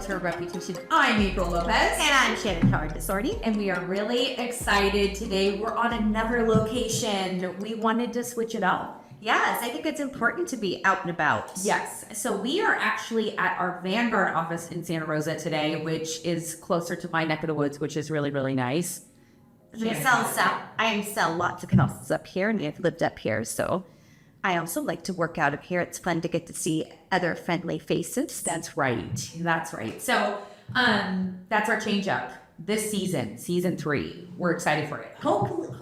Realtor of Reputation. I'm April Lopez. And I'm Shannon Howard-Desordi. And we are really excited today. We're on another location. We wanted to switch it up. Yes, I think it's important to be out and about. Yes. So we are actually at our Vanguard office in Santa Rosa today, which is closer to my neck of the woods, which is really, really nice. I sell lots of houses up here, and I've lived up here, so I also like to work out of here. It's fun to get to see other friendly faces. That's right. That's right. So that's our change up this season 3. We're excited for it. Hope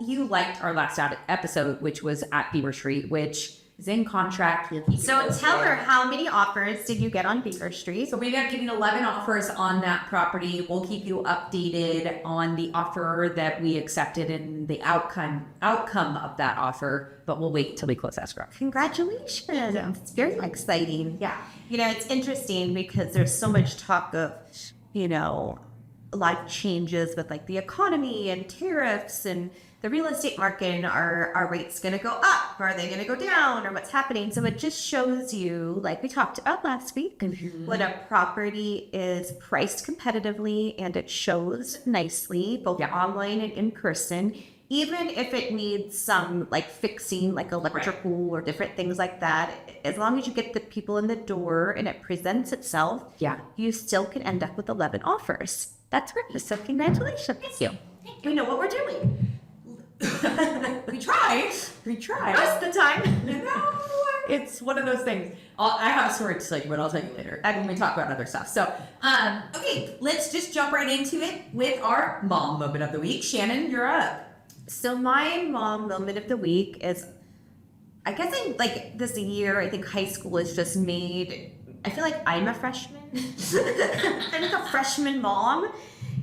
you liked our last episode, which was at Beaver Street, which is in contract. So tell her, how many offers did you get on Beaver Street? So we ended up getting 11 offers on that property. We'll keep you updated on the offer that we accepted and the outcome of that offer, but we'll wait till we close escrow. Congratulations. Yeah. It's very exciting. Yeah. It's interesting because there's so much talk of, a lot of changes with like the economy and tariffs and the real estate market. And are rates going to go up? Are they going to go down? Or what's happening? So it just shows you, like we talked about last week, when a property is priced competitively and it shows nicely, both online and in person, even if it needs some like fixing, like electrical or different things like that, as long as you get the people in the door and it presents itself, you still can end up with 11 offers. That's right. So congratulations. Thank you. We know what we're doing. We try. Most of the time. It's one of those things. I have a story to tell you, but I'll tell you later when we talk about other stuff. So, okay, let's just jump right into it with our mom moment of the week. Shannon, you're up. So my mom moment of the week is, I guess this year, I think high school has just made, I feel like I'm a freshman. I'm like a freshman mom.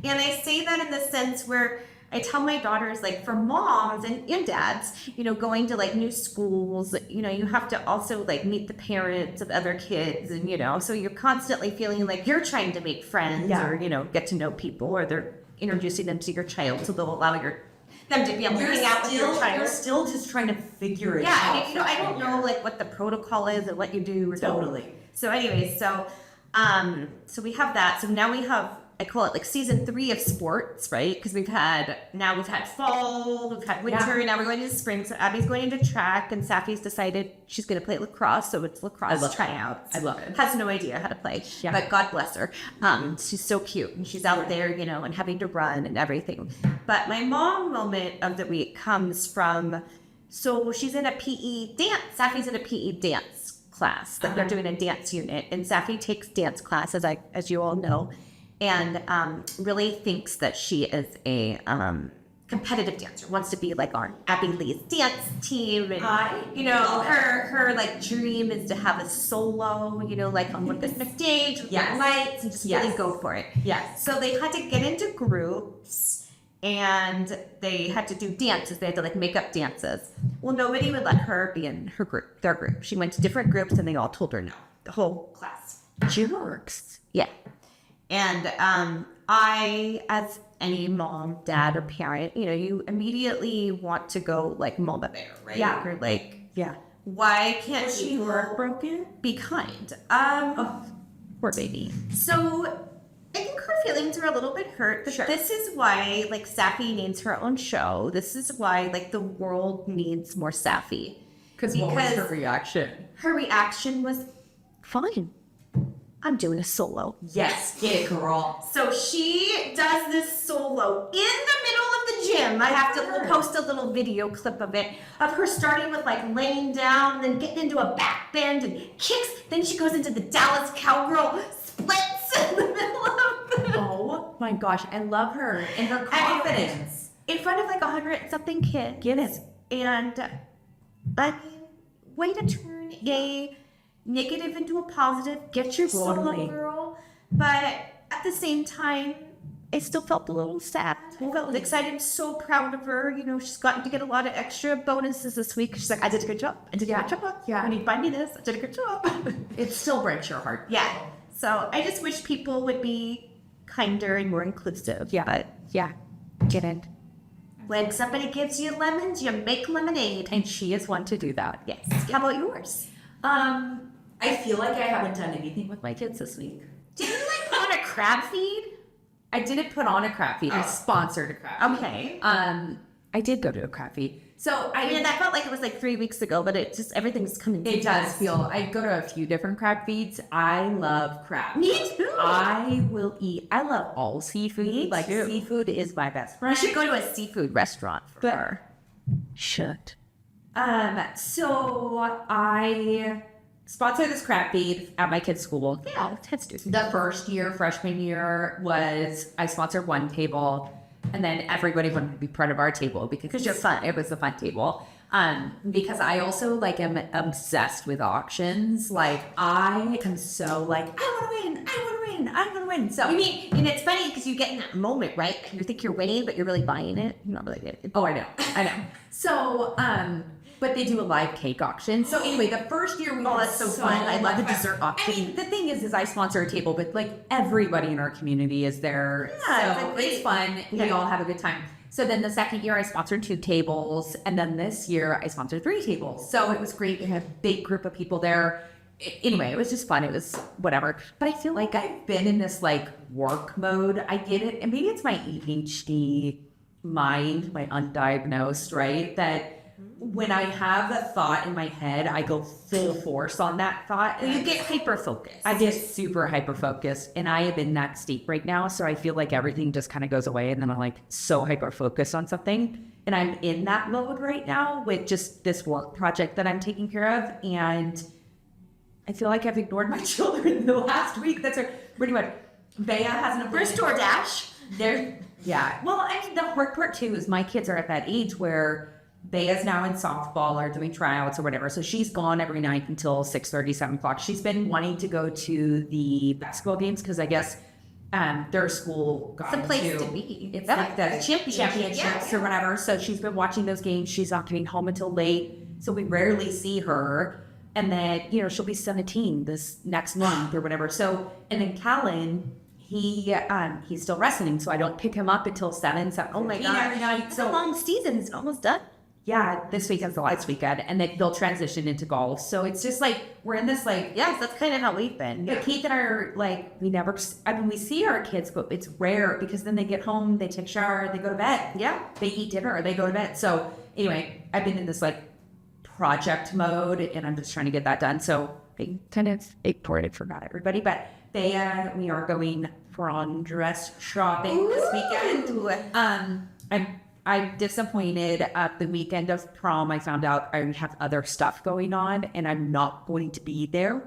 And I say that in the sense where I tell my daughters, like, for moms and dads, going to like new schools, you have to also like meet the parents of other kids, and so you're constantly feeling like you're trying to make friends or get to know people, or they're introducing them to your child, so they'll allow them to be able to hang out with your child. You're still just trying to figure it out. Yeah, I don't know like what the protocol is and what you do. Totally. So anyways, so we have that. So now we have, I call it like season 3 of sports, right? Because we've had fall, we've had winter, now we're going into spring. So Abby's going into track, and Safi's decided she's going to play lacrosse. So it's lacrosse tryouts. I love it. Has no idea how to play, but God bless her. She's so cute, and she's out there, and having to run and everything. But my mom moment of the week comes from, so she's in a PE dance. Safi's in a PE dance class. Like they're doing a dance unit, and Safi takes dance class, as you all know, and really thinks that she is a competitive dancer, wants to be like on Abby Lee's dance team, and her like dream is to have a solo, like on the stage with lights, and just really go for it. Yes. So they had to get into groups, and they had to do dances. They had to like make up dances. Well, nobody would let her be in their group. She went to different groups, and they all told her no. The whole class. Jerks. Yeah. And I, as any mom, dad, or parent, you immediately want to go like mama bear, right? Yeah. Or like, why can't Was she heartbroken? be kind? Poor baby. So I think her feelings are a little bit hurt, but this is why like Safi needs her own show. This is why like the world needs more Safi. Because what was her reaction? Her reaction was, fine, I'm doing a solo. Yes, get it, girl. So she does this solo in the middle of the gym. We'll post a little video clip of it, of her starting with like laying down, then getting into a back bend and kicks. Then she goes into the Dallas Cowgirl splits in the middle of the... Oh my gosh, I love her and her confidence. In front of like 100-something kids. Get it. And I mean, way to turn a negative into a positive. Get your solo, girl. But at the same time, I still felt a little sad. I felt excited, so proud of her. She's gotten to get a lot of extra bonuses this week. She's like, I did a good job. I did a good job. Yeah. When you buy me this, I did a good job. It still breaks your heart. Yeah. So I just wish people would be kinder and more inclusive. Yeah. But Get it. when somebody gives you lemons, you make lemonade. And she is one to do that. Yes. How about yours? I feel like I haven't done anything with my kids this week. Did you like crab feed? I didn't put on a crab feed. I sponsored a crab feed. Okay. I did go to a crab feed. So I mean, that felt like it was like 3 weeks ago, but it just, everything's coming. it does feel, I go to a few different crab feeds. I love crab. Me too. I love all seafood. Me like too. seafood is my best friend. We should go to a seafood restaurant for her. Should. So I sponsored this crab feed at my kid's school. Yeah, let's do The first year, freshman year, was I sponsored one table, and then everybody wanted to be part of our table because you're fun. It was a fun table. Because I also like am obsessed with auctions. Like I am so like I want to win. So I mean, and it's funny because you get in that moment, right? You think you're winning, but you're really buying it. You're not really getting it. oh, I know. So but they do a live cake auction. So anyway, the first year we Oh, had that's so fun. I love the much fun. dessert auction. I mean, the thing is I sponsor a table, but like everybody in our community is there. Yeah, so it's it's fun. We Yeah. all have a good time. So then the second year I sponsored 2 tables, and then this year I sponsored 3 tables. So it was great. We had a big group of people there. Anyway, it was just fun. It was whatever. But I feel like I've been in this like work mode. I get it. And maybe it's my ADHD mind, my undiagnosed, right? That when I have a thought in my head, I go full force on that thought. You get hyper focused. I get super hyper focused, and I am in that state right now. So I feel like everything just kind of goes away, and then I'm like so hyper focused on something. And I'm in that mode right now with just this work project that I'm taking care of. And I feel like I've ignored my children the last week. That's pretty much. Bea has an First DoorDash. There, yeah. Well, I mean, the hard part too is my kids are at that age where Bea's now in softball or doing tryouts or whatever. So she's gone every night until 6:30, 7 o'clock. She's been wanting to go to the basketball games because I guess their school got It's a place into- to be. It's Yeah. like the championships Yeah. or whatever. So she's been watching those games. She's not getting home until late. So we rarely see her. And then, she'll be 17 this next month or whatever. So, and then Callan, he's still wrestling. So I don't pick him up until 7. Oh my God. Every night. It's So a long season. It's almost done. yeah, this weekend's the last weekend, and then they'll transition into golf. So it's just like we're in this like Yes, that's kind of how we've been. the Keith and I are like we never. I mean, we see our kids, but it's rare because then they get home, they take a shower, they go to bed. Yeah. They eat dinner, they go to bed. So anyway, I've been in this like project mode, and I'm just trying to get that done. So I kind of ignored it, forgot everybody, but we are going prom dress shopping this weekend. Ooh. I'm disappointed at the weekend of prom. I found out I have other stuff going on and I'm not going to be there.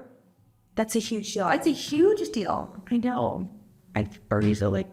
That's a huge deal. It's a huge deal. I know. I already feel like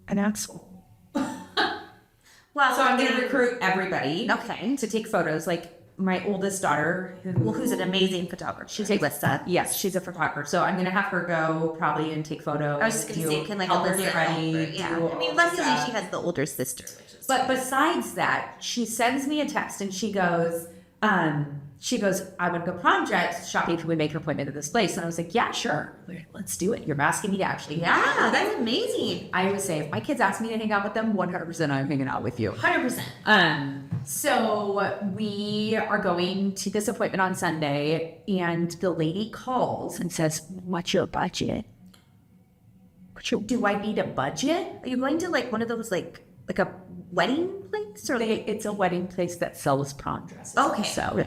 an asshole. Well, So I'm going to recruit everybody Okay. to take photos. Like my oldest daughter, who's an amazing photographer. she takes Alyssa. Yes, she's a photographer. So I'm going to have her go probably and take photos. I was just going to say, can like help her Alyssa get ready. help her? Yeah. do I mean, all luckily that. she has the older sister. Which is But besides that, she sends me a text and she goes, I would go prom dress shopping. Can we make an appointment at this place? And I was like, yeah, sure. Let's do it. You're asking me to actually. yeah, that's amazing. I would say if my kids ask me to hang out with them, 100% I'm hanging out with you. 100%. So we are going to this appointment on Sunday and the lady calls and says, what's your budget? Do I need a budget? Are you going to like one of those like a wedding place or like? It's a wedding place that sells prom dresses. Okay. So,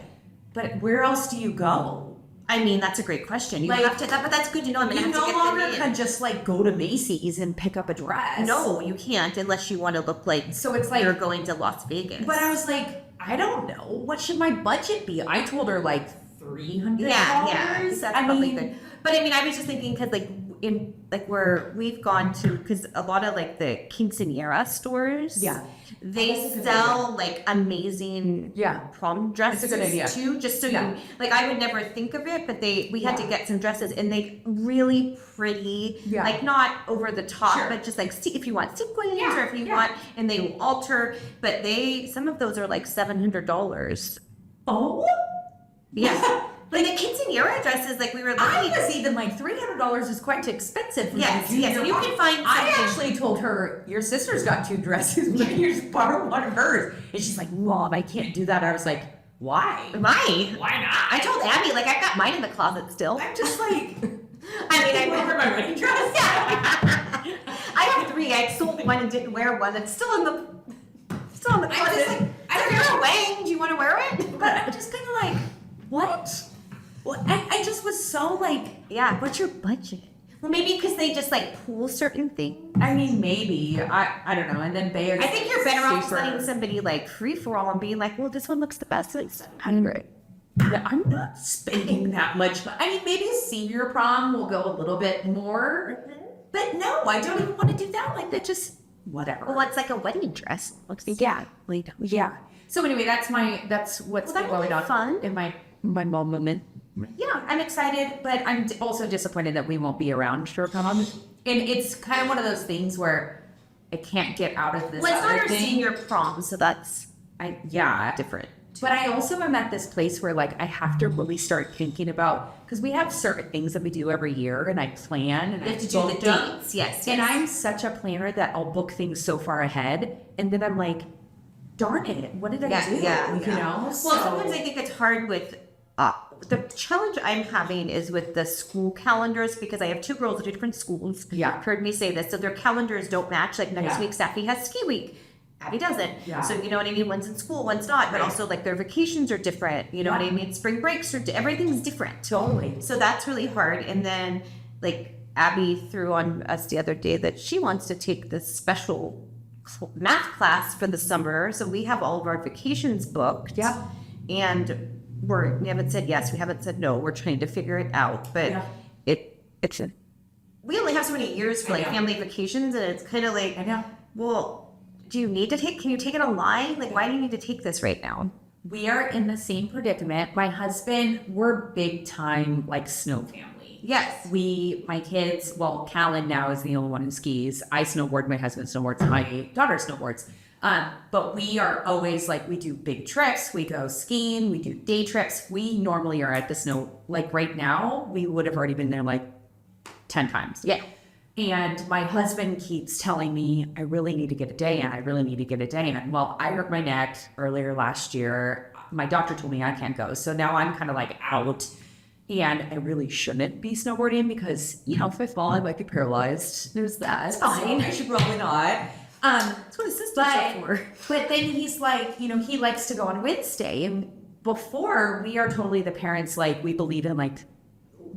but where else do you go? I mean, that's a great question. You Like, have to, but that's good to know. I'm gonna You have to no get longer the can name. just like go to Macy's and pick up a dress. No, you can't unless you want to look like So it's like, you're going to Las Vegas. but I was like, I don't know. What should my budget be? I told her like $300. yeah, that's I probably mean, good. But I mean, I was just thinking because like in like where we've gone to, because a lot of like the quinceanera stores, Yeah. they That's a good sell like amazing Yeah. prom dresses That's a good idea. too. Just so Yeah. you like, I would never think of it, but we had to Yeah. get some dresses and they really pretty, Yeah. like not over the top, Sure. but just like if you want sequins Yeah, or if you yeah. want, and they will alter. But some of those are like $700. Oh, Yeah. Like the quinceanera dresses, like we were I looking. was even like $300 is quite expensive. For Yes, me to do yes. your You prom. can find I something. actually told her, your sister's got 2 dresses. Will you just borrow one of hers? And she's like, Mom, I can't do that. I was like, why? Mine. Why not? I told Abby, like, I've got mine in the closet still. I'm just like, I mean, I over my wedding dress. 3. I sold one and didn't wear one. It's still in the closet. I'm just like, I don't You're know. away. Do you want to wear it? But I'm just kind of like, what? Well, I just was so like, Yeah. What's your budget? Well, maybe because they just like pool certain things. I mean, maybe. I don't know. And then Bayard. I think you're better off super- letting somebody like free for all and being like, well, this one looks the best. It's 700. Yeah, I'm not spending that much. I mean, maybe a senior prom will go a little bit more. But no, I don't even want to do that. Like that just whatever. Well, it's like a wedding dress. Looks Yeah. Yeah. So anyway, that's what's Well, that going would be on fun. in my moment. Yeah, I'm excited, but I'm also disappointed that we won't be around for prom. And it's kind of one of those things where I can't get out of this. Well, it's not other our thing. senior prom, so that's different. But I also am at this place where like I have to really start thinking about, because we have certain things that we do every year and I plan and You I have to do the book them. dates. Yes. And I'm such a planner that I'll book things so far ahead and then I'm like, darn it, what did I do? You know? Well, So- sometimes I think it's hard with the challenge I'm having is with the school calendars because I have 2 girls at 2 different schools. Yeah. You've heard me say this, so their calendars don't match. Like next Yeah. week, Safi has ski week. Abby doesn't. Yeah. So you know what I mean? One's in school, one's not. But Right. also like their vacations are different. You know what I Yeah. mean? Spring breaks are everything's different. Totally. So that's really hard. And then like Abby threw on us the other day that she wants to take this special math class for the summer. So we have all of our vacations booked. Yeah. And we haven't said yes, we haven't said no. We're trying to figure it out. But Yeah. we only have so many years for I like know. family vacations, and it's kind of like, I know. well, do you need to can you take it online? Like, why do you need to take this right now? We are in the same predicament. My husband, we're big time like snow family. Yes. My kids, well, Callan now is the only one who skis. I snowboard, my husband snowboards, my daughter snowboards. But we are always like, we do big trips, we go skiing, we do day trips. We normally are at the snow, like right now, we would have already been there like 10 times. Yeah. And my husband keeps telling me, I really need to get a day in. I really need to get a day in. Well, I hurt my neck earlier last year. My doctor told me I can't go. So now I'm kind of like out. And I really shouldn't be snowboarding because, you know, if I fall, I might be paralyzed. There's that. It's fine. I should probably not. That's what his sister's for. But then he's like, you know, he likes to go on Wednesday. And before, we are totally the parents, like, we believe in, like,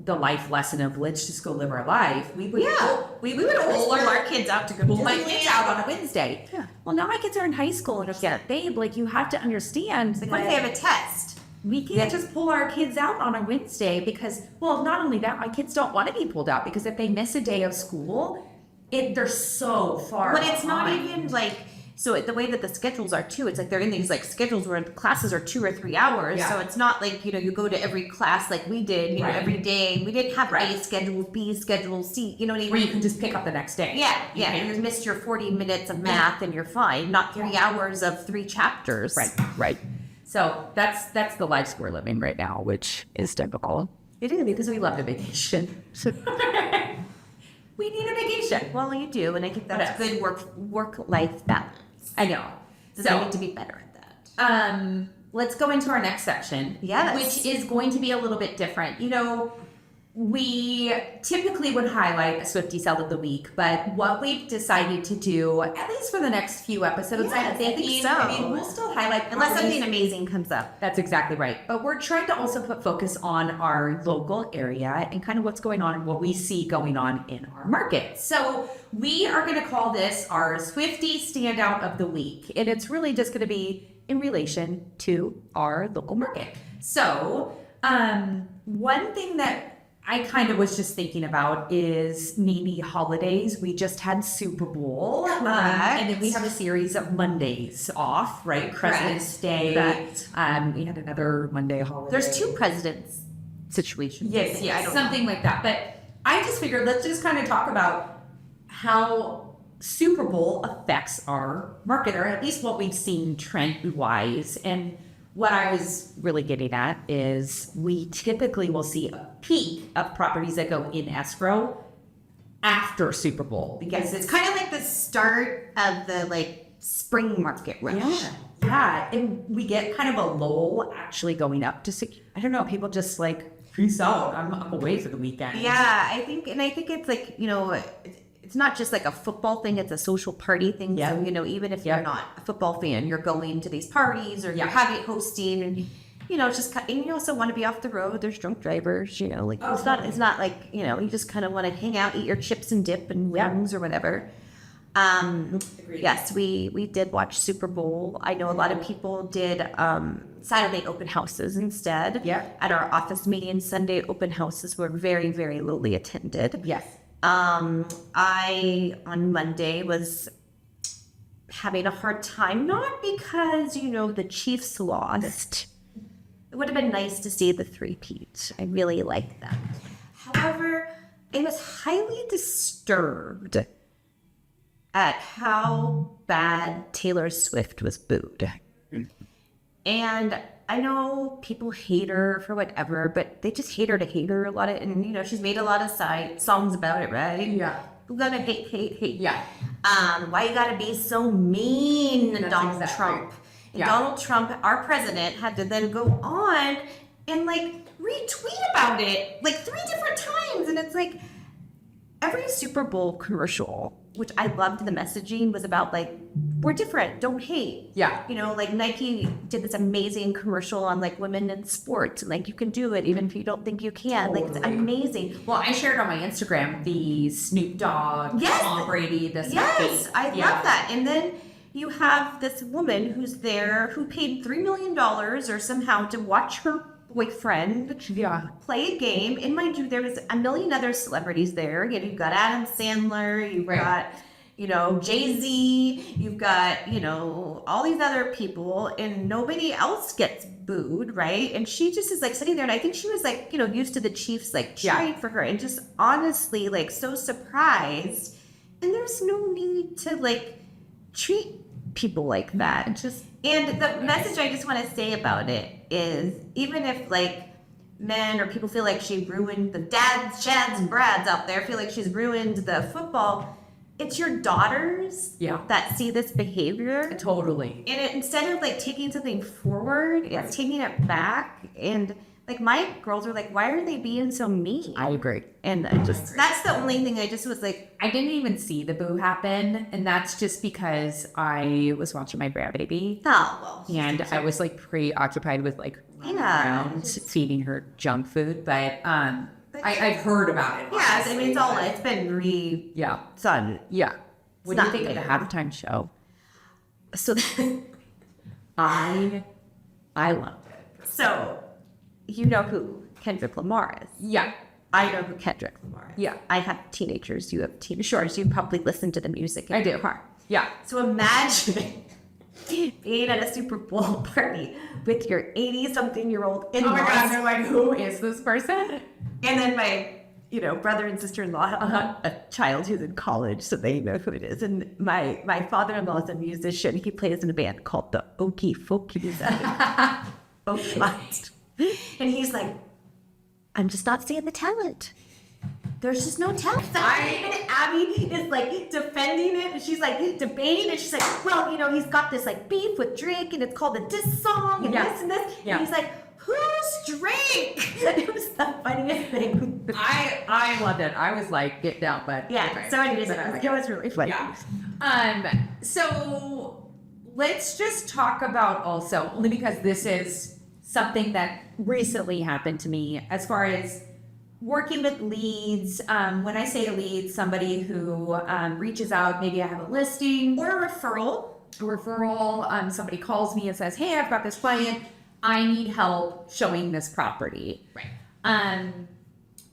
the life lesson of let's just go live our life. We would always pull our kids out to go pull to my Disneyland. kids out on a Wednesday. Yeah. Well, now my kids are in high school and it's like, babe, like you have to understand Like, what if they have a test? we can't just pull our kids out on a Wednesday because, well, not only that, my kids don't want to be pulled out because if they miss a day of school, they're so far. But it's not behind. even like, so the way that the schedules are too, it's like they're in these like schedules where the classes are 2 or 3 hours. Yeah. So it's not like, you know, you go to every class like we did, you know, Right. every day. We didn't have Right. A schedule, B schedule, C, you know what I mean? where you can just pick up the next day. Yeah, you missed your 40 minutes of math and you're fine. Not 3 hours of 3 chapters. Right. So that's the life we're living right now, which is typical. It is because we love the vacation. We need a vacation. Well, you do, and I think that's Yes. good work-life balance. I know. So So I need to be better at that. let's go into our next section. Yes. Which is going to be a little bit different. You know, we typically would highlight a Swiftie sell of the week, but what we've decided to do, at least for the next few episodes, Yes, I think so. I mean, we'll still highlight Unless properties. something amazing comes up. That's exactly right. But we're trying to also put focus on our local area and kind of what's going on and what we see going on in our market. So we are going to call this our Swiftie Standout of the Week. And it's really just going to be in relation to our local market. So one thing that I kind of was just thinking about is maybe holidays. We just had Super Bowl. And then we have a series of Mondays off, right? President's Day. Correct. We had another Monday holiday. There's 2 presidents situations. Yes, I don't know. something like that. But I just figured let's just kind of talk about how Super Bowl affects our market, or at least what we've seen trend-wise. And what I was really getting at is we typically will see a peak of properties that go in escrow after Super Bowl because It's kind of like the start of the like spring market rush. Yeah, and we get kind of a lull actually going up to I don't know, people just like peace out. I'm away for the weekend. Yeah, I think it's like, you know, it's not just like a football thing, it's a social party thing. Yeah. So, you know, even if you're not a football fan, you're going to these parties or you're having hosting and, you know, it's just, and you also want to be off the road. There's drunk drivers, you know, like it's not like, you know, you just kind of want to hang out, eat your chips and dip and wings or whatever. Yes, we did watch Super Bowl. I know a lot of people did Saturday open houses instead. Yeah. At our office meeting, Sunday open houses were very, very lowly attended. Yes. I on Monday was having a hard time, not because, you know, the Chiefs lost. It would have been nice to see the 3-peat. I really liked them. However, I was highly disturbed at how bad Taylor Swift was booed. And I know people hate her for whatever, but they just hate her to hate her a lot. And, you know, she's made a lot of songs about it, right? Yeah. Who gonna hate? Yeah. Why you gotta be so mean, Donald Trump? And Yeah. Donald Trump, our president, had to then go on and like retweet about it like 3 different times. And it's like every Super Bowl commercial, which I loved the messaging, was about like, we're different, don't hate. Yeah. You know, like Nike did this amazing commercial on like women in sports and like you can do it even if you don't think you can. Like it's amazing. Well, I shared on my Instagram the Snoop Dogg, Tom Brady, Yes, I love that. And then you have this woman who's there who paid $3 million or somehow to watch her boyfriend play a game. And mind you, there was a million other celebrities there. You know, you've got Adam Sandler, you've got, you know, Jay-Z, you've got, you know, all these other people, and nobody else gets booed, right? And she just is like sitting there, and I think she was like, you know, used to the Chiefs like cheering for her, and just honestly like so surprised. And there's no need to like treat people like that. And the message I just want to say about it is, even if like men or people feel like she ruined the dads, Chads, and Brads out there feel like she's ruined the football, it's your daughters that see this behavior. Totally. And instead of like taking something forward, it's taking it back. And like my girls are like, why are they being so mean? I agree. And that's the only thing I just was like, I didn't even see the boo happen, and that's just because I was watching my grandbaby. oh, well. And I was like preoccupied with like running around feeding her junk food, but I've heard about it. Yeah, I mean it's been done. Yeah. What do you think of the good. halftime show? So I loved it. So you know who Kendrick Lamar is. Yeah. I know who Kendrick Lamar is. Yeah. I have teenagers. You have teenagers. Sure. So you probably listen to the music in your car. Yeah. So imagine being at a Super Bowl party with your 80-something-year-old in-laws. Oh my God, they're like, who is this person? And then my, you know, brother and sister-in-law have a child who's in college, so they know who it is. And my father-in-law is a musician. He plays in a band called the Okie Fokies. And he's like, I'm just not seeing the talent. There's just no talent. And Abby is like defending it, and she's like debating, and she's like, well, you know, he's got this like beef with Drake, and it's called the diss song, and this and this. And he's like, who's Drake? And it was the funniest thing. I loved it. I was like, get down, but So anyways, it was really funny. Yeah. So let's just talk about also, only because this is something that recently happened to me as far as working with leads. When I say leads, somebody who reaches out, maybe I have a listing or a referral. Somebody calls me and says, hey, I've got this client. I need help showing this property. Right.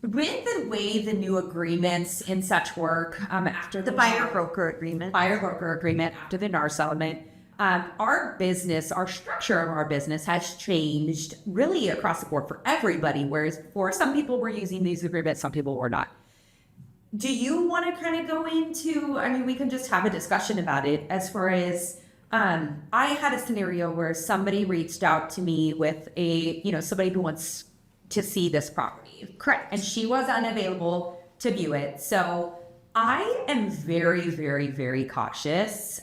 With the way the new agreements and such work after The buyer-broker agreement. Buyer-broker agreement after the NAR settlement, our business, our structure of our business has changed really across the board for everybody, whereas for some people were using these agreements, some people were not. Do you want to kind of go into, I mean, we can just have a discussion about it as far as, I had a scenario where somebody reached out to me with somebody who wants to see this property. Correct. And she was unavailable to view it. So I am very, very, very cautious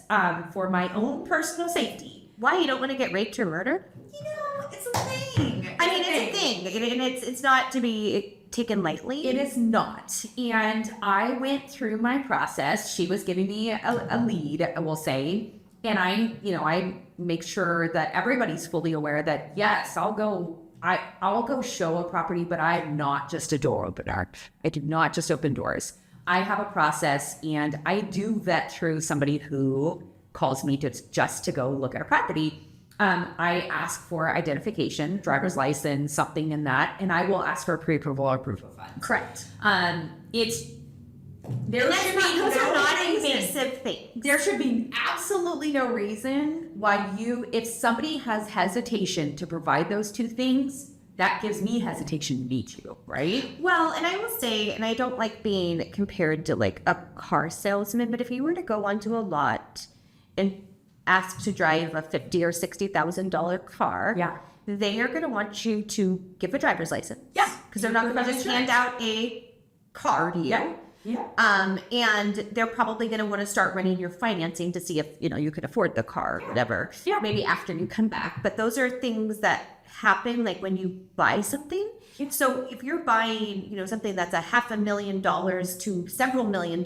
for my own personal safety. Why, you don't want to get raped or murdered? You know, it's a thing. I mean, it's a thing, and it's not to be taken lightly. It is not. And I went through my process. She was giving me a lead, I will say. And I make sure that everybody's fully aware that, yes, I'll go show a property, but I'm not just a door opener. I do not just open doors. I have a process, and I do vet through somebody who calls me just to go look at a property. I ask for identification, driver's license, something in that, and I will ask for pre-approval or proof of funds. Correct. Those are not invasive things. There should be absolutely no reason why if somebody has hesitation to provide those two things, that gives me hesitation to meet you, right? Well, and I will say, and I don't like being compared to like a car salesman, but if you were to go onto a lot and ask to drive a $50,000 or $60,000 car, yeah, they are going to want you to give a driver's license. Yeah, because they're not going to just hand out a car to you. Yeah. Yeah. And they're probably going to want to start running your financing to see if, you could afford the car or whatever. Yeah. Maybe after you come back. But those are things that happen like when you buy something. Yeah. So if you're buying, something that's $500,000 to several $1 million,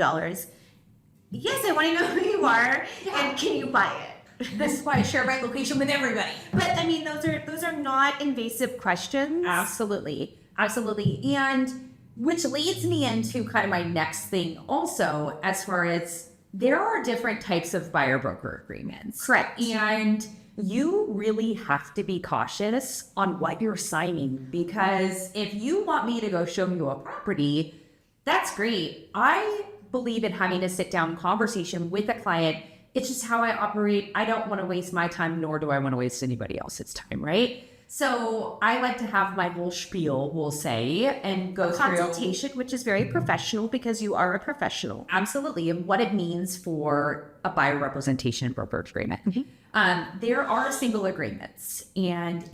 yes, I want to know who you are and can you buy it? This is why I share my location with everybody. But I mean, those are not invasive questions. Absolutely. Absolutely. And which leads me into kind of my next thing also, as far as there are different types of buyer broker agreements. Correct. And you really have to be cautious on what you're signing, because if you want me to go show you a property, that's great. I believe in having a sit down conversation with a client. It's just how I operate. I don't want to waste my time, nor do I want to waste anybody else's time, right? So I like to have my whole spiel, we'll say, and go through consultation, which is very professional because you are a professional. Absolutely. And what it means for a buyer representation and brokerage agreement. Mm-hmm. There are single agreements, and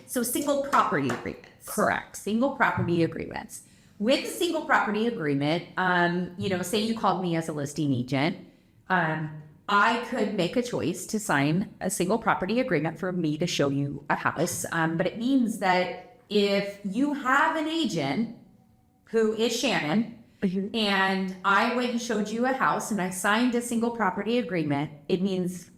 so single property agreements. Correct. Single property agreements. With a single property agreement, say you called me as a listing agent, I could make a choice to sign a single property agreement for me to show you a house. But it means that if you have an agent who is Shannon, mm-hmm. and I went and showed you a house and I signed a single property agreement, it means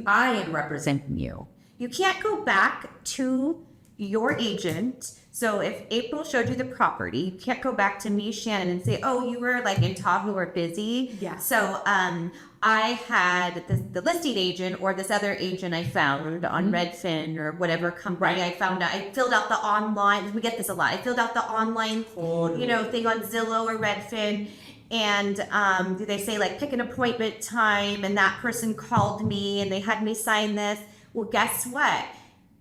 I am representing you. You can't go back to your agent. So if April showed you the property, you can't go back to me, Shannon, and say, oh, you were like in Tahoe or busy. Yeah. So I had the listing agent or this other agent I found on Redfin or whatever company I found out. I filled out the online, we get this a lot. I filled out the online, thing on Zillow or Redfin. And they say like pick an appointment time, and that person called me and they had me sign this. Well, guess what?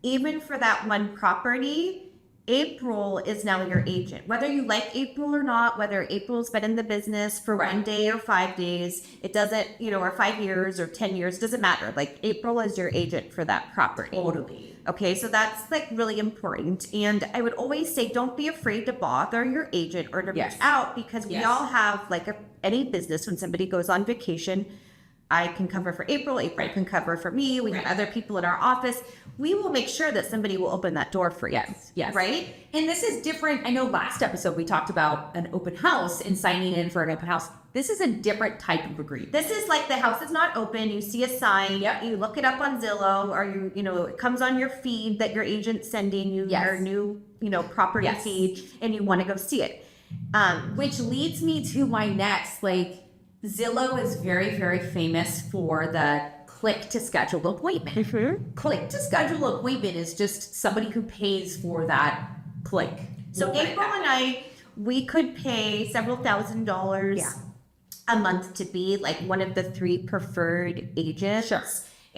Even for that one property, April is now your agent. Whether you like April or not, whether April's been in the business for 1 day or 5 days, it doesn't, or 5 years or 10 years, doesn't matter. Like April is your agent for that property. Totally. Okay, so that's like really important. And I would always say, don't be afraid to bother your agent or to reach out, because we all have like any business when somebody goes on vacation. I can cover for April can cover for me. We have other people in our office. We will make sure that somebody will open that door for you. Yes. Right? And this is different. I know last episode we talked about an open house and signing in for an open house. This is a different type of agreement. This is like the house is not open. You see a sign. Yep. You look it up on Zillow, or it comes on your feed that your agent's sending you your new, property feed, and you want to go see it. Which leads me to my next, Zillow is very, very famous for the click to schedule appointment. Mm-hmm. Click to schedule appointment is just somebody who pays for that click. So April and we could pay several $1,000s a month to be like one of the 3 preferred agents. Sure.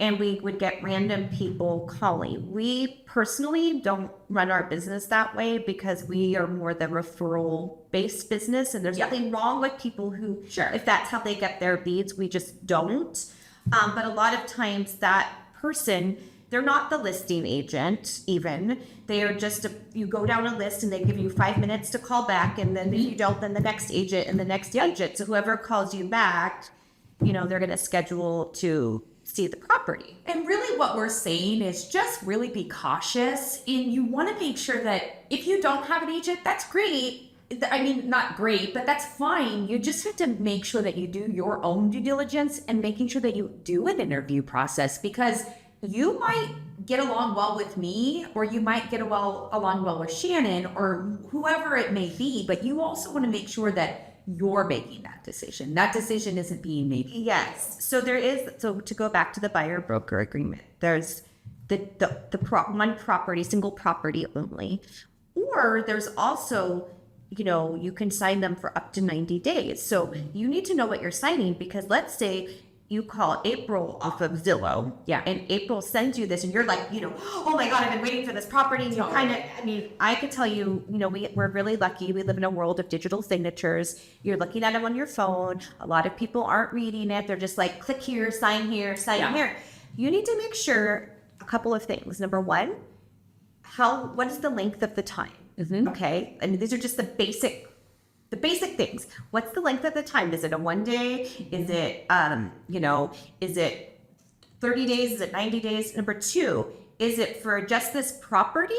And we would get random people calling. We personally don't run our business that way because we are more the referral-based business, and there's nothing wrong with people who, if that's how they get their leads, we just don't. But a lot of times that person, they're not the listing agent even. They are just, you go down a list and they give you 5 minutes to call back, and then if you don't, then the next agent and the next agent. So whoever calls you back, they're going to schedule to see the property. And really what we're saying is just really be cautious, and you want to make sure that if you don't have an agent, that's great. I mean, not great, but that's fine. You just have to make sure that you do your own due diligence and making sure that you do an interview process, because you might get along well with me, or you might get along well with Shannon, or whoever it may be, but you also want to make sure that you're making that decision. That decision isn't being made. Yes. So to go back to the buyer broker agreement, there's one property, single property only, or there's also, you can sign them for up to 90 days. So you need to know what you're signing, because let's say you call April off of Zillow. Yeah. And April sends you this and you're like, oh my God, I've been waiting for this property. And I could tell you, we're really lucky. We live in a world of digital signatures. You're looking at them on your phone. A lot of people aren't reading it. They're just like, click here, sign here. You need to make sure a couple of things. Number one, what is the length of the time? Mm-hmm. Okay. And these are just the basic things. What's the length of the time? Is it a 1 day? Is it, is it 30 days? Is it 90 days? Number two, is it for just this property,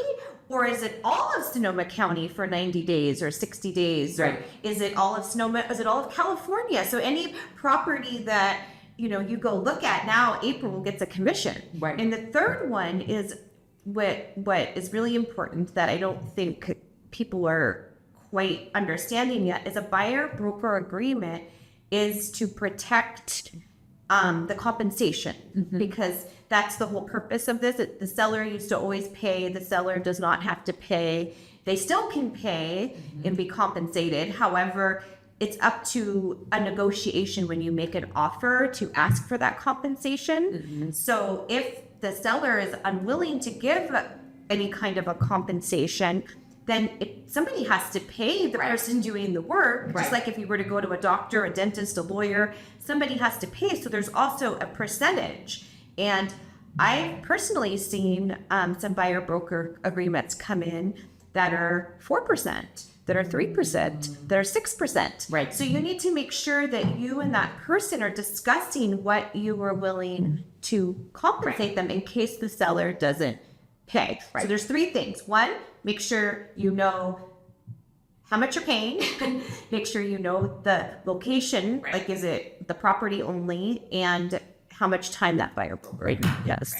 or is it all of Sonoma County for 90 days or 60 days? Right. Or is it all of Sonoma? Is it all of California? So any property that, you go look at now, April gets a commission. Right. And the third one is what is really important that I don't think people are quite understanding yet, is a buyer broker agreement is to protect the compensation, because that's the whole purpose of this. The seller used to always pay. The seller does not have to pay. They still can pay and be compensated. However, it's up to a negotiation when you make an offer to ask for that compensation. So if the seller is unwilling to give any kind of a compensation, then somebody has to pay the person doing the work. Just like if you were to go to a doctor, a dentist, a lawyer, somebody has to pay. So there's also a percentage. And I've personally seen some buyer broker agreements come in that are 4%, that are 3%, that are 6%. Right. So you need to make sure that you and that person are discussing what you are willing to compensate them in case the seller doesn't pay. So there's three things. One, make sure you know how much you're paying. Make sure you know the location, like is it the property only, and how much time that buyer broker does.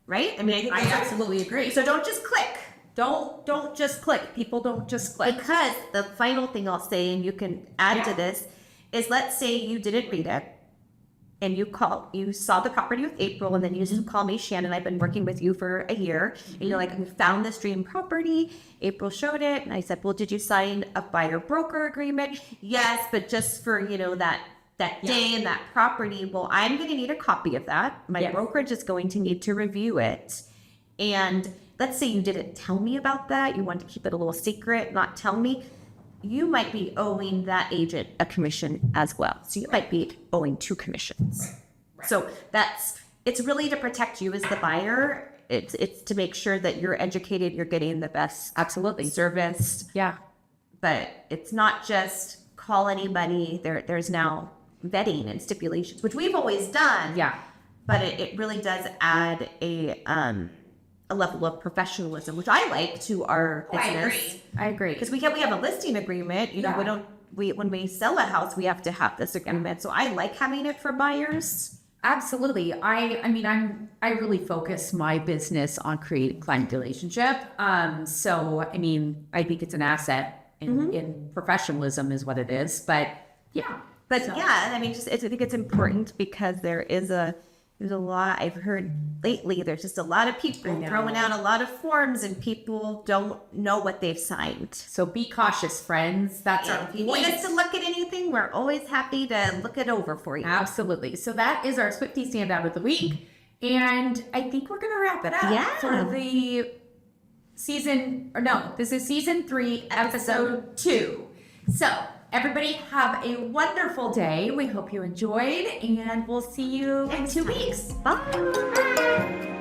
Right? I mean, I think I absolutely agree. so. Don't just click. Don't just click. People don't just click. Because the final thing I'll say, and you can add to this, is let's say you didn't read it, and you saw the property with April, and then you just call me, Shannon, I've been working with you for a year, and you're like, we found this dream property. April showed it, and I said, well, did you sign a buyer broker agreement? Yes, but just for, that day and that property. Well, I'm going to need a copy of that. My brokerage is going to need to review it. And let's say you didn't tell me about that. You want to keep it a little secret, not tell me. You might be owing that agent a commission as well. So you might be owing 2 commissions. So it's really to protect you as the buyer. It's to make sure that you're educated, you're getting the best service. Yeah. But it's not just call anybody. There's now vetting and stipulations, which we've always done. Yeah. But it really does add a level of professionalism, which I like to our business. I agree. Because we have a listing agreement. When we sell a house, we have to have this agreement. So I like having it for buyers. Absolutely. I really focus my business on creating client relationship. So I think it's an asset in professionalism is what it is. But yeah. I think it's important because there's a lot I've heard lately. There's just a lot of people throwing out a lot of forms, and people don't know what they've signed. So be cautious, friends. That's our. If you need us to look at anything, we're always happy to look it over for you. Absolutely. So that is our Swiftie standout of the week, and I think we're gonna wrap it up for the season. Or no, this is season 3, episode 2. So. Everybody have a wonderful day. We hope you enjoyed, and we'll see you in 2 weeks. Bye.